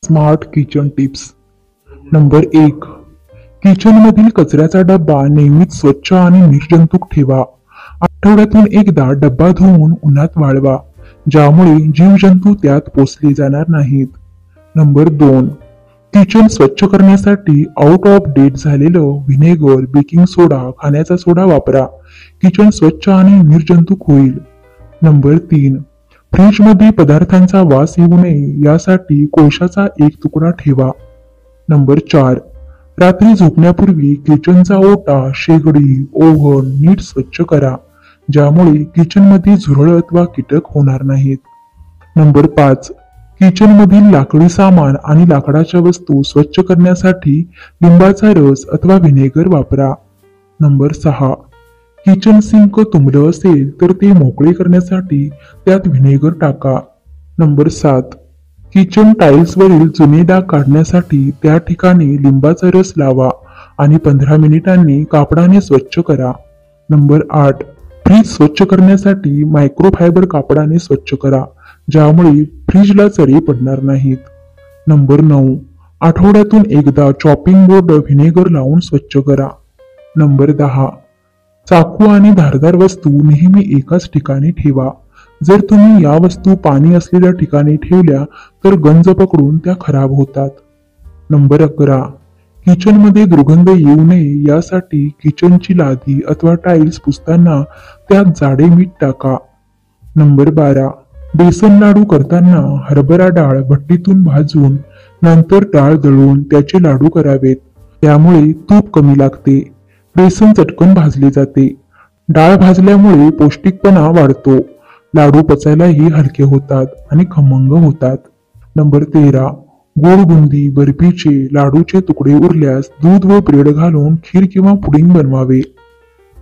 Smart kitchen tips. Number 1. Kitchen मधील कचऱ्याचा डब्बा नेहमीच स्वच्छ आणि निर्जंतुक ठेवा। आठवड्यातून एकदा डब्बा धुवून उन्हात वाळवा, ज्यामुळे जीवजंतू त्यात पोचले जाणार नाहीत। नंबर 2. किचन स्वच्छ करण्यासाठी आउट ऑफ डेट झालेलं व्हिनेगर, बेकिंग सोडा, खाण्याचा सोडा वापरा। किचन स्वच्छ आणि निर्जंतुक होईल। नंबर 3. फ्रीज मध्ये पदार्थांचा वास येऊ नये यासाठी कोळशाचा एक तुकडा ठेवा। नंबर 4. रात्री झोपण्यापूर्वी किचनचा ओटा, शेगडी, ओव्हन नीट स्वच्छ करा, ज्यामुळे किचन मध्ये झुरळ अथवा कीटक होणार नाहीत। नंबर 5. किचन मधील लाकडी सामान आणि लाकडाच्या वस्तू स्वच्छ करण्यासाठी लिंबाचा रस अथवा व्हिनेगर वापरा। नंबर 6. किचन सिंक तुंबलं असेल तर ते मोकळे करण्यासाठी त्यात व्हिनेगर टाका। नंबर 7. किचन टाइल्सवरील जुने डाग काढण्यासाठी त्या ठिकाणी लिंबाचा रस लावा आणि 15 मिनिटांनी कापडाने स्वच्छ करा। नंबर 8. फ्रीज स्वच्छ करण्यासाठी मायक्रोफायबर कापडाने स्वच्छ करा, ज्यामुळे फ्रीजला चरे पडणार नाहीत। नंबर 9. आठवड्यातून एकदा चॉपिंग बोर्ड व्हिनेगर लावून स्वच्छ करा। नंबर 10. चाकू आणि धारदार वस्तू नेहमी एकाच ठिकाणी ठेवा। जर तुम्ही या वस्तू पाणी असलेल्या ठिकाणी ठेवल्या तर गंज पकडून त्या खराब होतात। नंबर 11. किचन मध्ये दुर्गंध येऊ नये यासाठी किचनची लादी अथवा टाइल्स पुसताना त्यात जाडे मीठ टाका। नंबर 12. बेसन लाडू करताना हरभरा डाळ भट्टीतून भाजून नंतर डाळ दळून त्याचे लाडू करावेत, त्यामुळे तूप कमी लागते। बेसन चटकन भाजले जाते। डाळ भाजल्यामुळे पौष्टिकपणा वाढतो। लाडू पचायलाही हलके होतात आणि खमंग होतात। नंबर 13. गोड बुंदी, बर्फीचे लाडूचे तुकडे उरल्यास दूध व ब्रेड घालून खीर किंवा पुडिंग बनवावे।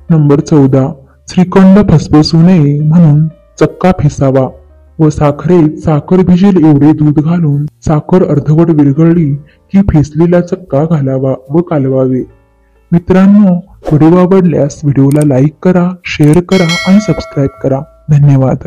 नंबर 14. श्रीखंड फसफसू नये म्हणून चक्का फेसावा व साखरेत साखर भिजेल एवढे दूध घालून साखर अर्धवट विरघळली की फेसलेला चक्का घालावा व कालवावे। मित्रांनो, व्हिडिओ आवडल्यास व्हिडिओला लाईक करा, शेअर करा आणि सबस्क्राईब करा। धन्यवाद।